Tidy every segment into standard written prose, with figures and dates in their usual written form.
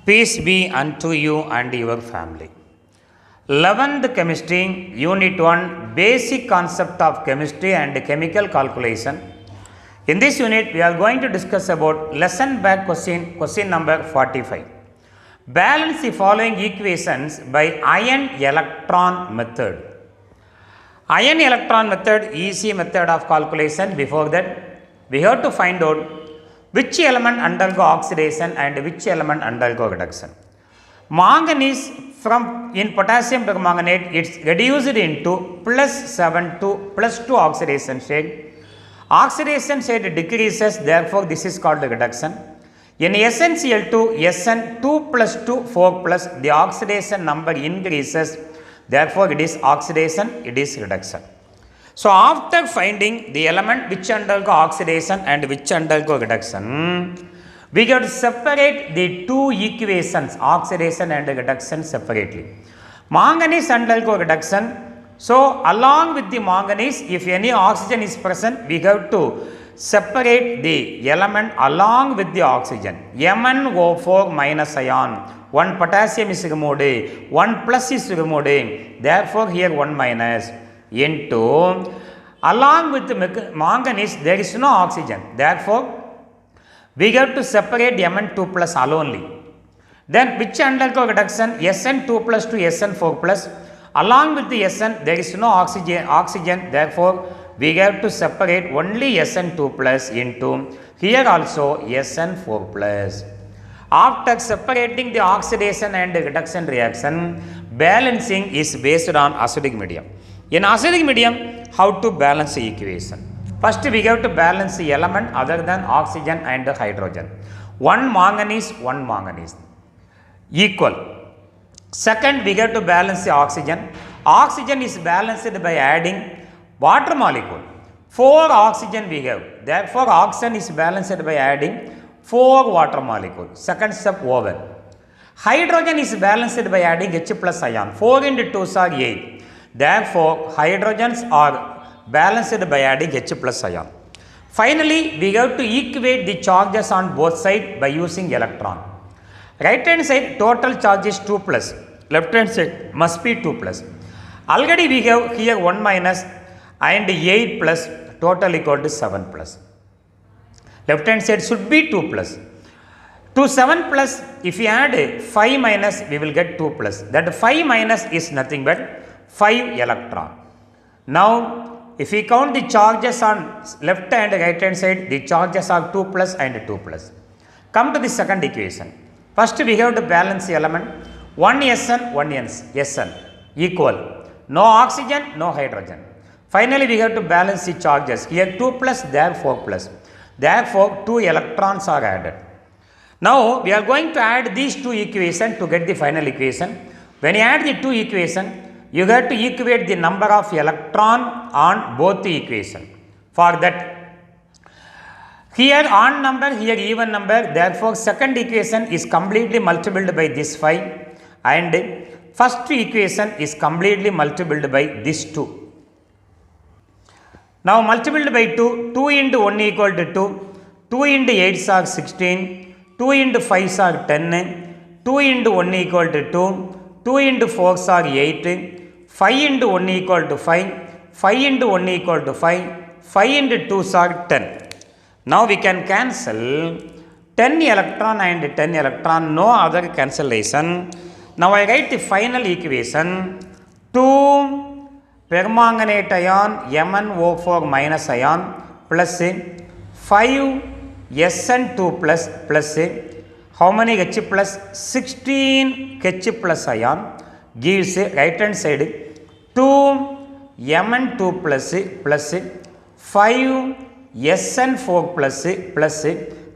Peace be unto you and your family. 11th Chemistry, Unit 1, Basic Concept of Chemistry and Chemical Calculation. In this unit, we are going to discuss about lesson back question number 45. Balance the following equations by ion-electron method. Ion-electron method, easy method of calculation. Before that, we have to find out which element undergo oxidation and which element undergo reduction. Manganese in potassium permanganate, it's reduced into +7 to +2 oxidation state. Oxidation state decreases, therefore this is called reduction. In SnCl2, Sn 2+2 4+, the oxidation number increases, therefore it is oxidation, it is reduction. So after finding the element which undergo oxidation and which undergo reduction, we got to separate the two equations, oxidation and reduction, separately. Manganese undergo reduction. So along with the manganese, if any oxygen is present, we have to separate the element along with the oxygen. MnO4 minus ion, one potassium is removed, one plus is removed, therefore here one minus. Into along with the manganese there is no oxygen, therefore we have to separate Mn2 plus alone. Then which undergo reduction? Sn2 plus to Sn4 along with the Sn there is no oxygen, therefore we have to separate only Sn2 plus into here also Sn4 . After separating the oxidation and reduction reaction, balancing is based on acidic medium. In acidic medium, how to balance the equation? First, we have to balance the element other than oxygen and hydrogen. One manganese equal. Second, we have to balance the oxygen. Oxygen is balanced by adding water molecule. 4 oxygen we have. Therefore, oxygen is balanced by adding 4 water molecule. Second step over. Hydrogen is balanced by adding H plus ion. 4 into 2 are 8. Therefore, hydrogens are balanced by adding H plus ion. Finally, we have to equate the charges on both sides by using electron. Right hand side total charge is 2 plus. Left hand side must be 2 plus. Already we have here 1 minus and 8 plus, total equal to 7 plus. Left hand side should be 2 plus. To 7 plus, if we add 5 minus, we will get 2 plus. That 5 minus is nothing but 5 electron. Now, if we count the charges on left and right hand side, the charges are 2 plus and 2 plus. Come to the second equation. First, we have to balance the element. 1 Sn, 1 Sn equal. No oxygen, no hydrogen. Finally, we have to balance the charges. Here 2 plus, there 4 plus. Therefore, 2 electrons are added. Now, we are going to add these two equations to get the final equation. When you add the two equations, you have to equate the number of electron on both the equation. For that, here odd number, here even number, therefore second equation is completely multiplied by this 5 and first equation is completely multiplied by this 2. Now multiplied by 2, 2 into 1 equal to 2, 2 into 8 are 16, 2 into 5 are 10, 2 into 1 equal to 2, 2 into 4 are 8, 5 into 1 equal to 5, 5 into 1 equal to 5, 5 into 2 are 10. Now we can cancel 10 electron and 10 electron, no other cancellation. Now I write the final equation. 2 permanganate ion MnO4 minus ion plus 5 Sn2 plus how many H plus 16 H plus ion gives right hand side 2 Mn2 plus 5 Sn4 plus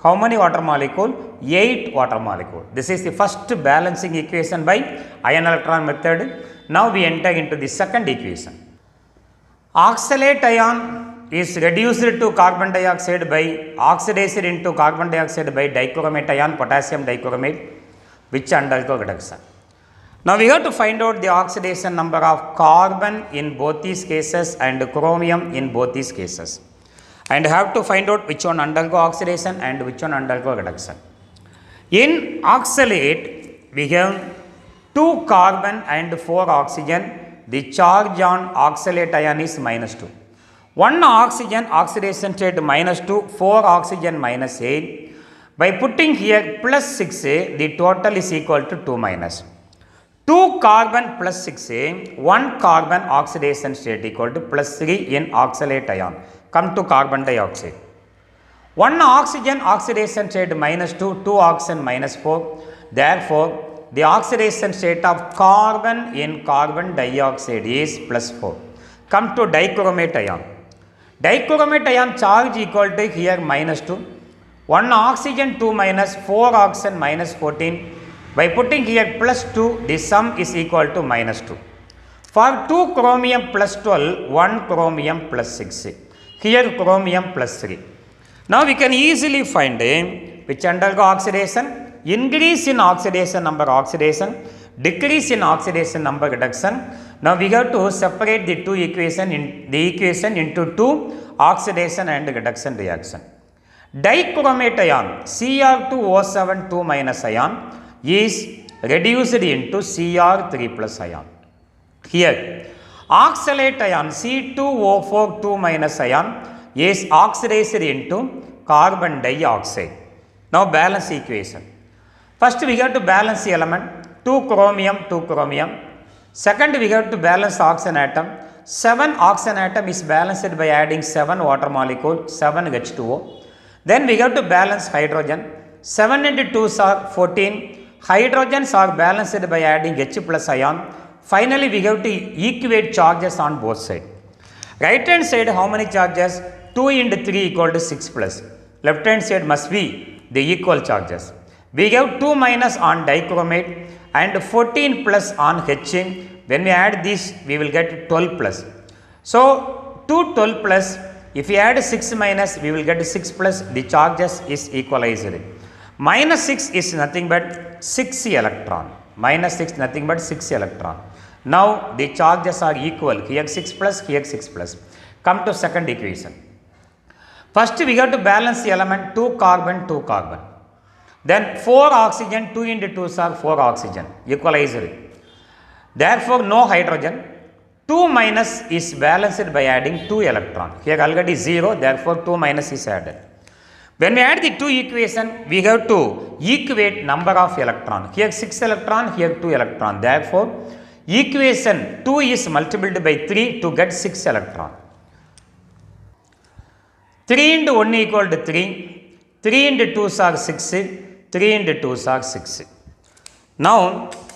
how many water molecule? 8 water molecule. This is the first balancing equation by ion electron method. Now we enter into the second equation. Oxalate ion is reduced to carbon dioxide by oxidation into carbon dioxide by dichromate ion, potassium dichromate, which undergo reduction. Now we have to find out the oxidation number of carbon in both these cases and chromium in both these cases, and have to find out which one undergo oxidation and which one undergo reduction. In oxalate, we have 2 carbon and 4 oxygen. The charge on oxalate ion is -2. 1 oxygen oxidation state -2, 4 oxygen -8. By putting here +6, the total is equal to 2 minus. 2 carbon +6, 1 carbon oxidation state equal to +3 in oxalate ion. Come to carbon dioxide. 1 oxygen oxidation state -2, 2 oxygen -4. Therefore, the oxidation state of carbon in carbon dioxide is +4. Come to dichromate ion. Dichromate ion charge equal to here -2. 1 oxygen 2 minus 4 oxygen -14. By putting here +2, the sum is equal to -2. For 2 chromium +12, 1 chromium +6. Here chromium +3. Now we can easily find which undergo oxidation, increase in oxidation number oxidation, decrease in oxidation number reduction. Now we have to separate the equation into 2 oxidation and reduction reaction. Dichromate ion Cr2O7 2 minus ion is reduced into Cr3 plus ion. Here oxalate ion C2O4 2 minus ion is oxidized into carbon dioxide. Now balance equation. First we have to balance the element 2 chromium 2 chromium. Second we have to balance oxygen atom. 7 oxygen atom is balanced by adding 7 water molecule 7 H2O. Then we have to balance hydrogen. 7 into 2s are 14. Hydrogens are balanced by adding H plus ion. Finally, we have to equate charges on both sides. Right hand side, how many charges? 2 into 3 equal to 6 plus. Left hand side must be the equal charges. We have 2 minus on dichromate and 14 plus on H. When we add this, we will get 12 plus. So, 2 12 plus. If we add 6 minus, we will get 6 plus, the charges is equalized. Minus 6 is nothing but 6 electron. Minus 6 nothing but 6 electron. Now the charges are equal. Here 6 plus, here 6 plus. Come to second equation. First we have to balance the element 2 carbon, 2 carbon. Then 4 oxygen, 2 into 2 are 4 oxygen. Equalized. Therefore no hydrogen. 2 minus is balanced by adding 2 electron. Here already 0, therefore 2 minus is added. When we add the 2 equation, we have to equate number of electron. Here 6 electron, here 2 electron. Therefore, equation 2 is multiplied by 3 to get 6 electron. 3 into 1 equal to 3. 3 into 2s are 6. 3 into 2s are 6. Now,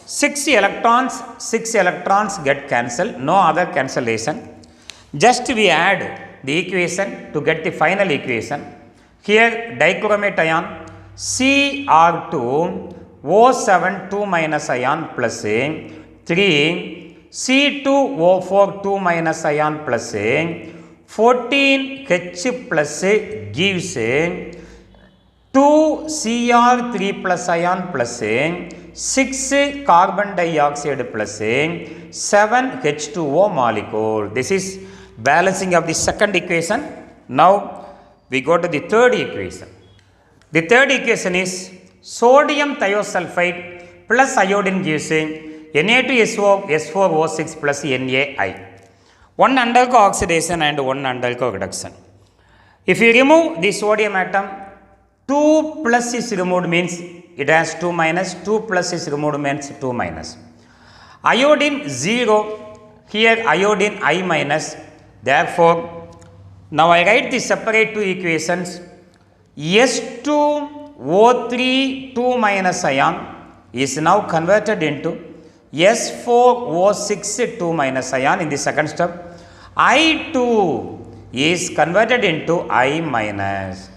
6 electrons get cancelled, no other cancellation. Just we add the equation to get the final equation. Here dichromate ion Cr2 O7 2 minus ion plus 3 C2O4 2 minus ion plus 14 H plus gives 2 Cr3 plus ion plus 6 carbon dioxide plus 7 H2O molecule. This is balancing of the second equation. Now we go to the third equation. The third equation is sodium thiosulfide plus iodine gives Na2SO4O6 plus NaI. One undergo oxidation and one undergo reduction. If you remove the sodium atom, 2 plus is removed means it has 2 minus, 2 plus is removed means 2 minus. Iodine 0, here iodine I minus. Therefore, now I write the separate 2 equations. S2O3 2 minus ion is now converted into S4O6 2 minus ion in the second step. I2 is converted into I minus.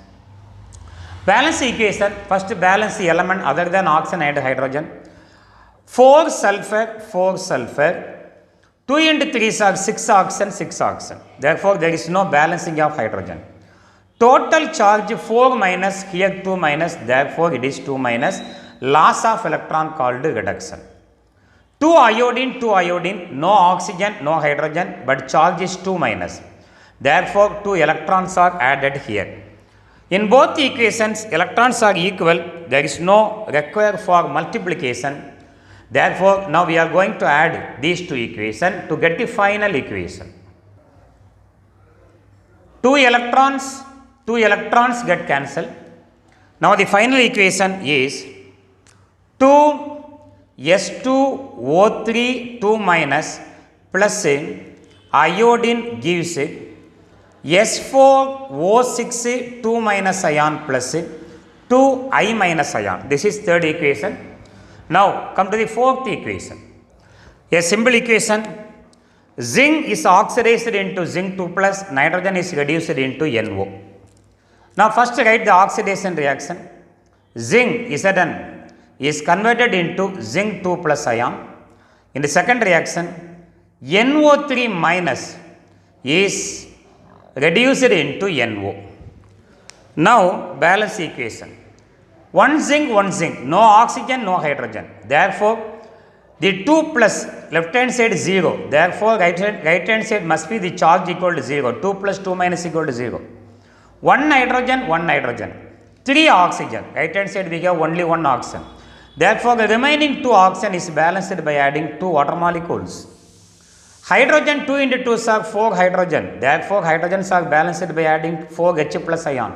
Balance equation. First balance the element other than oxygen and hydrogen. 4 sulfur, 4 sulfur. 2 into 3 are 6 oxygen, 6 oxygen. Therefore, there is no balancing of hydrogen. Total charge 4 minus, here 2 minus, therefore it is 2 minus. Loss of electron called reduction. 2 iodine, no oxygen, no hydrogen, but charge is 2 minus. Therefore, 2 electrons are added here. In both equations, electrons are equal. There is no require for multiplication. Therefore, now we are going to add these two equations to get the final equation. Two electrons get cancelled. Now the final equation is 2s2O3 2 minus plus iodine gives S4O6 2 minus ion plus 2I minus ion. This is third equation. Now come to the fourth equation. A simple equation. Zinc is oxidized into zinc 2 plus, nitrogen is reduced into NO. Now first write the oxidation reaction. Zinc Zn is converted into zinc 2 plus ion. In the second reaction, NO3 minus is reduced into NO. Now balance equation. One zinc, no oxygen, no hydrogen. Therefore, the 2 plus left hand side 0. Therefore, right hand side must be the charge equal to 0. 2 plus 2 minus equal to 0. 1 nitrogen, 3 oxygen. Right hand side we have only 1 oxygen. Therefore, the remaining 2 oxygen is balanced by adding 2 water molecules. Hydrogen 2 into 2 are 4 hydrogen. Therefore, hydrogens are balanced by adding 4 H plus ion.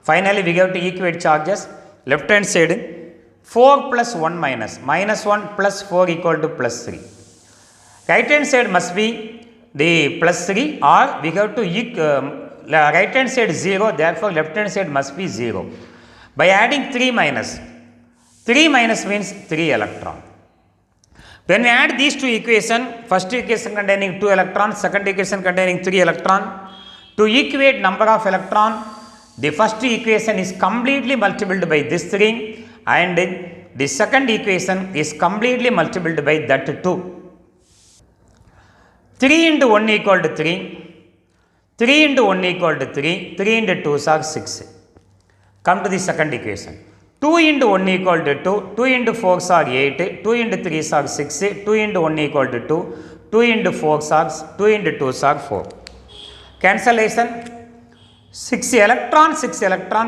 Finally, we have to equate charges. Left hand side 4 plus 1 minus 1 plus 4 equal to plus 3. Right hand side must be the plus 3, or we have to right hand side 0, therefore left hand side must be 0. By adding 3 minus means 3 electron. When we add these two equations, first equation containing 2 electrons, second equation containing 3 electrons, to equate number of electrons, the first equation is completely multiplied by this 3 and the second equation is completely multiplied by that 2. 3 into 1 equal to 3, 3 into 1 equal to 3, 3 into 2 are 6. Come to the second equation. 2 into 1 equal to 2, 2 into 4 are 8, 2 into 3 are 6, 2 into 1 equal to 2, 2 into 4 are 2 into 2 are 4. Cancellation. 6 electron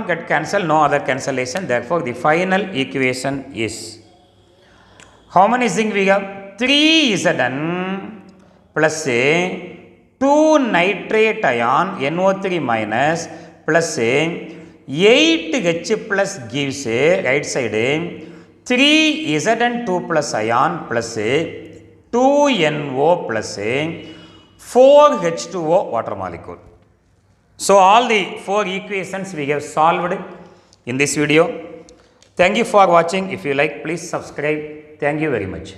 get cancelled, no other cancellation. Therefore, the final equation is, how many zinc we have? 3 Zn plus 2 nitrate ion NO3 minus plus 8 H plus gives right side 3 Zn2 plus ion plus 2 NO plus 4 H2O water molecule. So all the 4 equations we have solved in this video. Thank you for watching. If you like, please subscribe. Thank you very much.